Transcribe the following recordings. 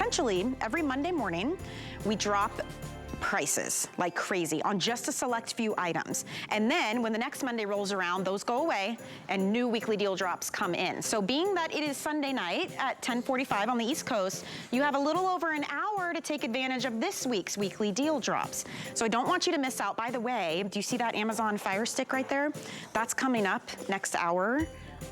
essentially, every Monday morning, we drop prices like crazy on just a select few items. And then when the next Monday rolls around, those go away and new weekly deal drops come in. So being that it is Sunday night at 10:45 on the East Coast, you have a little over an hour to take advantage of this week's weekly deal drops. So I don't want you to miss out. By the way, do you see that Amazon Fire Stick right there? That's coming up next hour.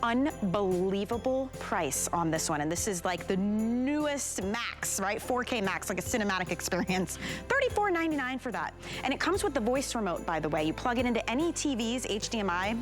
Unbelievable price on this one. And this is like the newest Max, right? 4K Max, like a cinematic experience. $34.99 for that. And it comes with the voice remote, by the way. You plug it into any TV's HDMI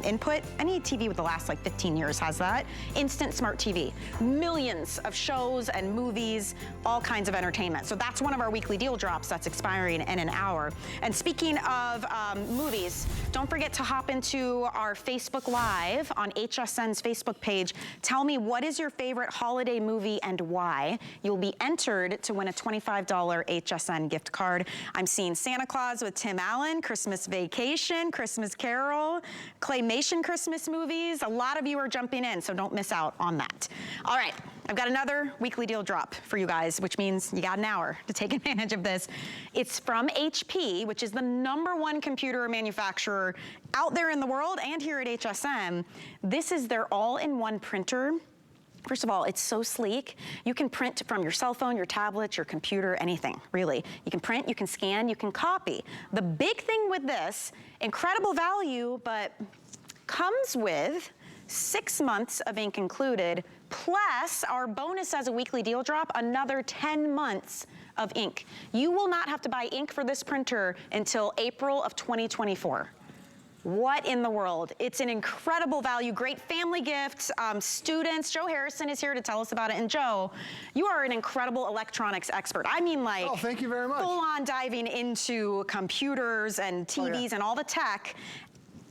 input. Any TV with the last like 15 years has that. Instant smart TV. Millions of shows and movies, all kinds of entertainment. So that's one of our weekly deal drops that's expiring in an hour. And speaking of movies, don't forget to hop into our Facebook Live on HSN's Facebook page. Tell me, what is your favorite holiday movie and why? You'll be entered to win a $25 HSN gift card. I'm seeing Santa Claus with Tim Allen, Christmas Vacation, Christmas Carol, Claymation Christmas movies. A lot of you are jumping in, so don't miss out on that. All right, I've got another weekly deal drop for you guys, which means you got an hour to take advantage of this. It's from HP, which is the #1 computer manufacturer out there in the world and here at HSN. This is their all-in-one printer. First of all, it's so sleek. You can print from your cell phone, your tablet, your computer, anything, really. You can print, you can scan, you can copy. The big thing with this, incredible value, but comes with 6 months of ink included, plus our bonus as a weekly deal drop, another 10 months of ink. You will not have to buy ink for this printer until April of 2024. What in the world? It's an incredible value, great family gift. Students, Joe Harrison is here to tell us about it. And Joe, you are an incredible electronics expert. I mean, like, oh, thank you very much. Full on diving into computers and TVs and all the tech.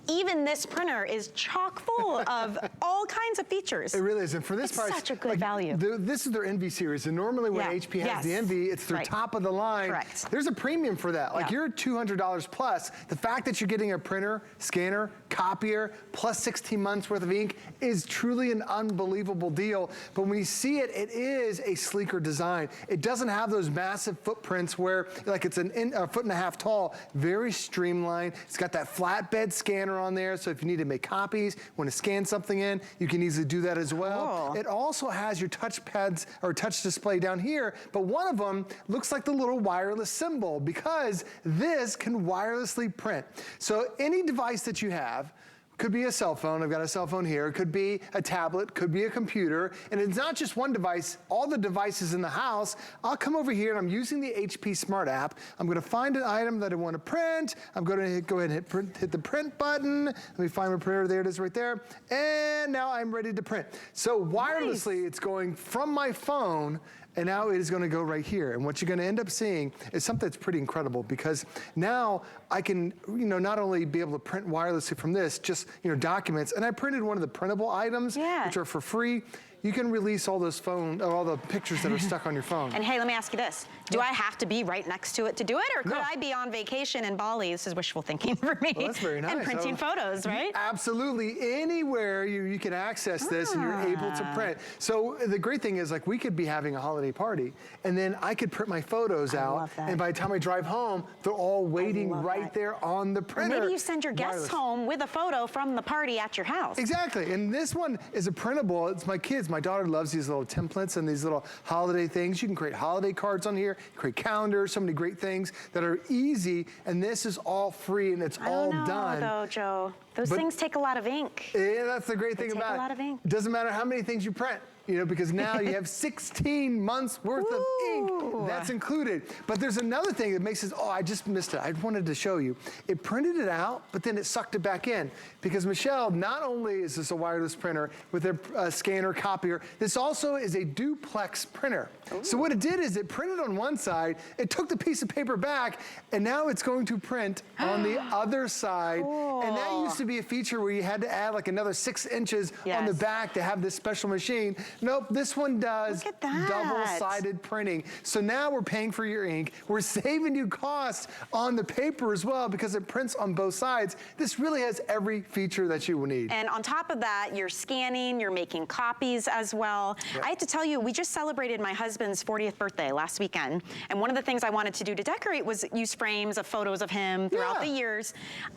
Even this printer is chock full of all kinds of features. It really is, and for this price, such a good value. This is their Envy series, and normally when HP has the Envy, it's their top of the line. Correct. There's a premium for that. Like you're $200 plus. The fact that you're getting a printer, scanner, copier, plus 16 months worth of ink is truly an unbelievable deal. But when you see it, it is a sleeker design. It doesn't have those massive footprints where like it's a 1.5 foot tall, very streamlined. It's got that flatbed scanner on there, so if you need to make copies, want to scan something in, you can easily do that as well. Cool. It also has your touch pads or touch display down here, but one of them looks like the little wireless symbol because this can wirelessly print. So any device that you have, could be a cell phone, I've got a cell phone here, could be a tablet, could be a computer, and it's not just one device, all the devices in the house. I'll come over here and I'm using the HP Smart app. I'm gonna find an item that I wanna print. I'm gonna go ahead and hit the print button. Let me find my printer, there it is right there. And now I'm ready to print. So wirelessly, it's going from my phone, and now it is gonna go right here. And what you're gonna end up seeing is something that's pretty incredible because now I can, not only be able to print wirelessly from this, just, documents. And I printed one of the printable items, which are for free. You can release all those all the pictures that are stuck on your phone. And hey, let me ask you this. Do I have to be right next to it to do it? Or could I be on vacation in Bali? This is wishful thinking for me. Well, that's very nice. And printing photos, right? Absolutely. Anywhere you can access this and you're able to print. So the great thing is, like, we could be having a holiday party and then I could print my photos out. And by the time I drive home, they're all waiting right there on the printer. Or maybe you send your guests home with a photo from the party at your house. Exactly. And this one is a printable. It's my kids. My daughter loves these little templates and these little holiday things. You can create holiday cards on here, create calendars, so many great things that are easy. And this is all free and it's all done. I don't know though, Joe. Those things take a lot of ink. Yeah, that's the great thing about it. They take a lot of ink. It doesn't matter how many things you print. Because now you have 16 months worth of ink that's included. But there's another thing that makes it, I just missed it. I wanted to show you. It printed it out, but then it sucked it back in. Because Michelle, not only is this a wireless printer with their scanner, copier, this also is a duplex printer. So what it did is it printed on one side, it took the piece of paper back, and now it's going to print on the other side. And that used to be a feature where you had to add like another 6 inches on the back to have this special machine. Nope, this one does Look at that. double-sided printing. So now we're paying for your ink. We're saving you costs on the paper as well because it prints on both sides. This really has every feature that you will need. And on top of that, you're scanning, you're making copies as well. Yep. I have to tell you, we just celebrated my husband's 40th birthday last weekend. And one of the things I wanted to do to decorate was use frames of photos of him throughout the years.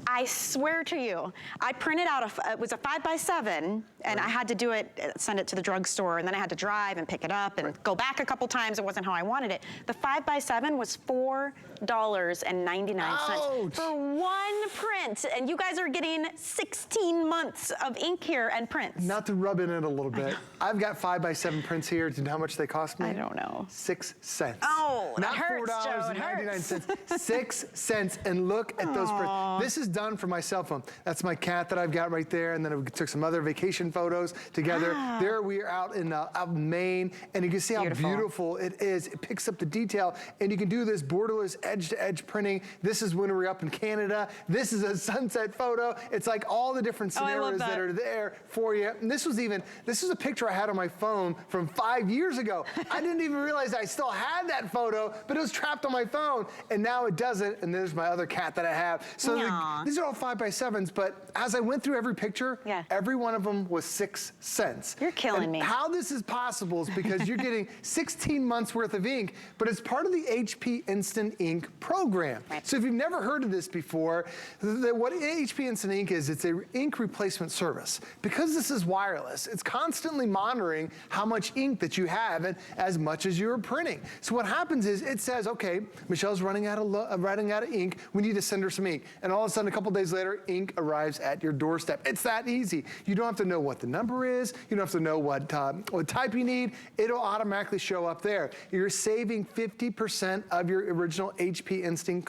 I swear to you, I printed out, it was a 5x7, and I had to do it, send it to the drugstore, and then I had to drive and pick it up and go back a couple times. It wasn't how I wanted it. The 5x7 was $4.99 for one print. And you guys are getting 16 months of ink here and prints. Not to rub it in a little bit, I've got 5x7 prints here. Do you know how much they cost me? I don't know. 6 cents. Oh, not that hurts, Joe, it $4.99. 6 cents. And look at those prints. This is done for my cell phone. That's my cat that I've got right there. And then I took some other vacation photos together. There we are out in Maine, and you can see how beautiful it is. It picks up the detail, and you can do this borderless edge-to-edge printing. This is when we're up in Canada. This is a sunset photo. It's like all the different scenarios that are there for you. And this was a picture I had on my phone from 5 years ago. I didn't even realize I still had that photo, but it was trapped on my phone, and now it doesn't. And there's my other cat that I have. So these are all 5x7s, but as I went through every picture, every one of them was 6 cents. You're killing me. How this is possible is because you're getting 16 months worth of ink, but it's part of the HP Instant Ink program. So if you've never heard of this before, what HP Instant Ink is, it's an ink replacement service. Because this is wireless, it's constantly monitoring how much ink that you have and as much as you're printing. So what happens is it says, okay, Michelle's running out of ink, we need to send her some ink. And all of a sudden, a couple days later, ink arrives at your doorstep. It's that easy. You don't have to know what the number is. You don't have to know what type you need. It'll automatically show up there. You're saving 50% of your original HP Instant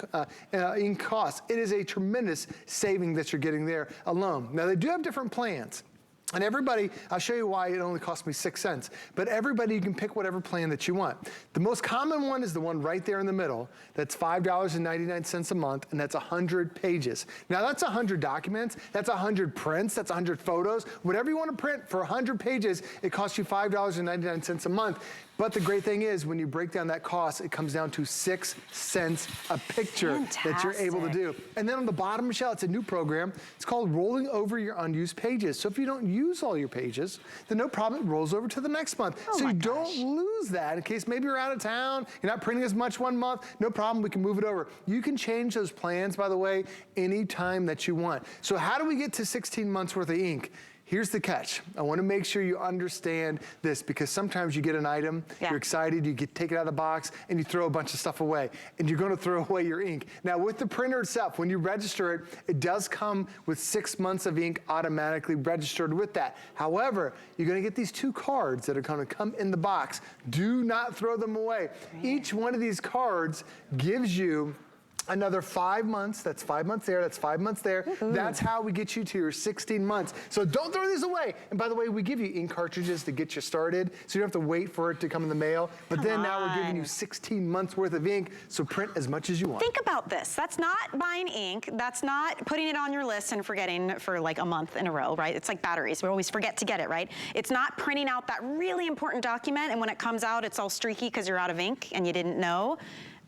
Ink cost. It is a tremendous saving that you're getting there alone. Now, they do have different plans. And everybody, I'll show you why it only cost me 6 cents, but everybody, you can pick whatever plan that you want. The most common one is the one right there in the middle. That's $5.99 a month, and that's 100 pages. Now that's 100 documents, that's 100 prints, that's 100 photos. Whatever you want to print for 100 pages, it costs you $5.99 a month. But the great thing is, when you break down that cost, it comes down to 6 cents a picture that you're able to do. And then on the bottom, Michelle, it's a new program. It's called Rolling Over Your Unused Pages. So if you don't use all your pages, then no problem, it rolls over to the next month. So you don't lose that in case maybe you're out of town, you're not printing as much one month, no problem, we can move it over. You can change those plans, by the way, anytime that you want. So how do we get to 16 months worth of ink? Here's the catch. I want to make sure you understand this because sometimes you get an item, you're excited, you take it out of the box, and you throw a bunch of stuff away, and you're going to throw away your ink. Now, with the printer itself, when you register it, it does come with 6 months of ink automatically registered with that. However, you're going to get these 2 cards that are going to come in the box. Do not throw them away. Each one of these cards gives you another 5 months. That's 5 months there. That's 5 months there. That's how we get you to your 16 months. So don't throw these away. And by the way, we give you ink cartridges to get you started, so you don't have to wait for it to come in the mail. But then now we're giving you 16 months worth of ink, so print as much as you want. Think about this. That's not buying ink. That's not putting it on your list and forgetting for like a month in a row, right? It's like batteries. We always forget to get it, right? It's not printing out that really important document, and when it comes out, it's all streaky because you're out of ink and you didn't know.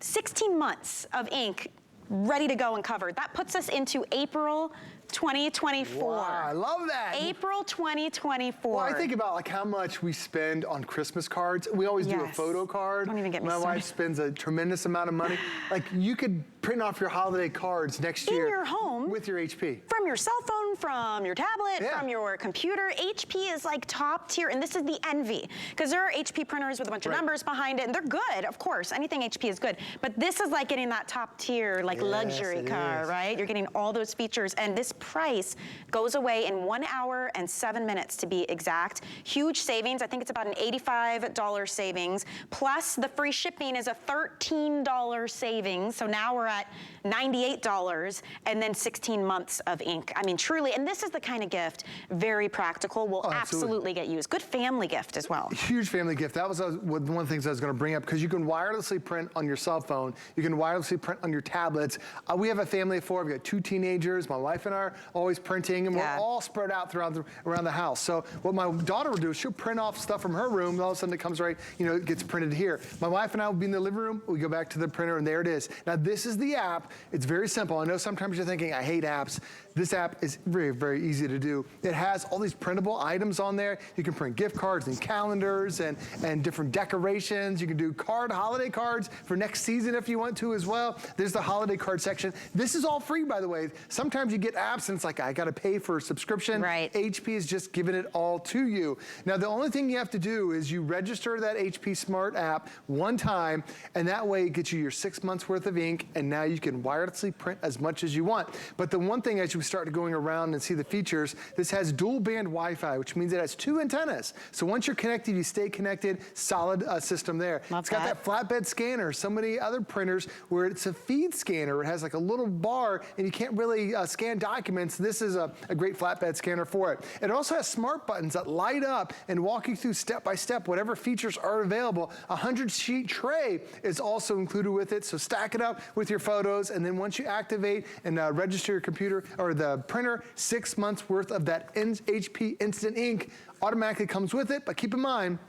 16 months of ink ready to go and covered. That puts us into April 2024. Wow, I love that. April 2024. Well, I think about like how much we spend on Christmas cards. We always do a photo card. Don't even get me started. My wife spends a tremendous amount of money. Like you could print off your holiday cards next year. In your home. With your HP. From your cell phone, from your tablet, from your computer. HP is like top tier, and this is the envy. Because there are HP printers with a bunch of numbers behind it, and they're good, of course. Anything HP is good. But this is like getting that top tier, like luxury car, right? You're getting all those features, and this price goes away in 1 hour and 7 minutes to be exact. Huge savings. I think it's about an $85 savings. Plus the free shipping is a $13 savings. So now we're at $98 and then 16 months of ink. I mean, truly, and this is the kind of gift, very practical, will absolutely get used. Good family gift as well. Huge family gift. That was one of the things I was going to bring up, because you can wirelessly print on your cell phone. You can wirelessly print on your tablets. We have a family of 4. We've got 2 teenagers. My wife and I are always printing, and we're all spread out around the house. So what my daughter will do is she'll print off stuff from her room, and all of a sudden it comes right, it gets printed here. My wife and I will be in the living room. We go back to the printer, and there it is. Now, this is the app. It's very simple. I know sometimes you're thinking, I hate apps. This app is very, very easy to do. It has all these printable items on there. You can print gift cards and calendars and different decorations. You can do holiday cards for next season if you want to as well. There's the holiday card section. This is all free, by the way. Sometimes you get apps and it's like, I got to pay for a subscription. Right. HP is just giving it all to you. Now, the only thing you have to do is you register that HP Smart app one time, and that way it gets you your 6 months worth of ink, and now you can wirelessly print as much as you want. But the one thing, as you start going around and see the features, this has dual band Wi-Fi, which means it has 2 antennas. So once you're connected, you stay connected. Solid system there. Love it's got that flatbed scanner. So many other printers where it's a feed scanner. It has like a little bar and you can't really scan documents. This is a great flatbed scanner for it. It also has smart buttons that light up and walk you through step by step whatever features are available. A 100-sheet tray is also included with it. So stack it up with your photos, and then once you activate and register your computer or the printer, 6 months worth of that HP Instant Ink automatically comes with it. But keep in mind,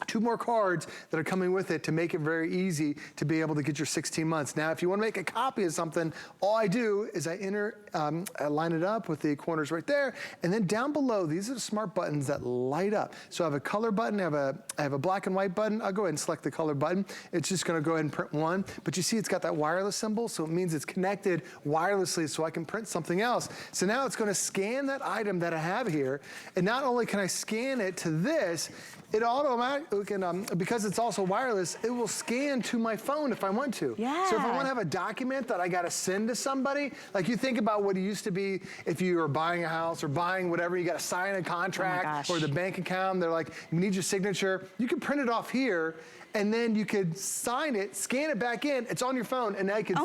2 more cards that are coming with it to make it very easy to be able to get your 16 months. Now, if you want to make a copy of something, all I do is I line it up with the corners right there, and then down below, these are the smart buttons that light up. So I have a color button, I have a black and white button. I'll go ahead and select the color button. It's just going to go ahead and print one, but you see it's got that wireless symbol, so it means it's connected wirelessly so I can print something else. So now it's going to scan that item that I have here, and not only can I scan it to this, it automatically can, because it's also wireless, it will scan to my phone if I want to. Yeah. So if I want to have a document that I got to send to somebody, like you think about what it used to be if you were buying a house or buying whatever, you got to sign a contract or the bank account, they're like, we need your signature. You can print it off here, and then you could sign it, scan it back in, it's on your phone, and now you can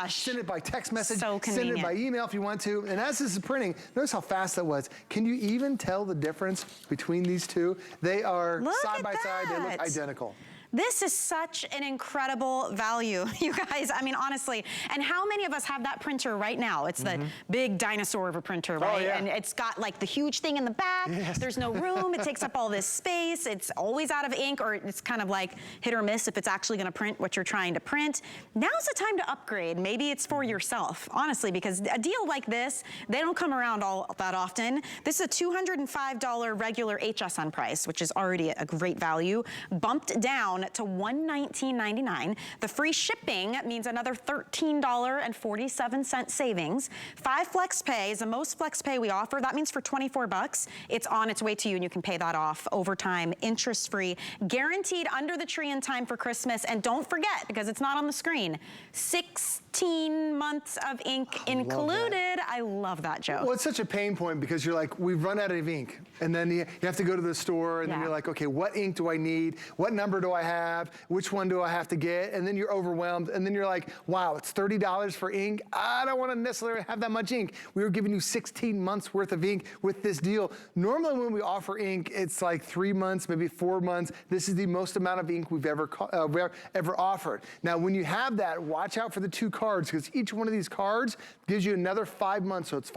send it by text message, send it by email if you want to. And as this is printing, notice how fast that was. Can you even tell the difference between these two? They are side by side, they look identical. This is such an incredible value, you guys. I mean, honestly. And how many of us have that printer right now? It's the big dinosaur of a printer, right? Oh, yeah. And it's got like the huge thing in the back. Yes. There's no room. It takes up all this space. It's always out of ink, or it's kind of like hit or miss if it's actually going to print what you're trying to print. Now's the time to upgrade. Maybe it's for yourself, honestly, because a deal like this, they don't come around all that often. This is a $205 regular HSN price, which is already a great value, bumped down to $119.99. The free shipping means another $13.47 savings. 5 flex pay is the most flex pay we offer. That means for 24 bucks, it's on its way to you, and you can pay that off over time, interest-free, guaranteed under the tree in time for Christmas. And don't forget, because it's not on the screen, 16 months of ink included. I love that, Joe. Well, it's such a pain point because you're like, we've run out of ink. And then you have to go to the store, and then you're like, okay, what ink do I need? What number do I have? Which one do I have to get? And then you're overwhelmed. And then you're like, wow, it's $30 for ink. I don't want to necessarily have that much ink. We were giving you 16 months worth of ink with this deal. Normally when we offer ink, it's like 3 months, maybe 4 months. This is the most amount of ink we've ever offered. Now, when you have that, watch out for the 2 cards, because each one of these cards gives you another 5 months. So it's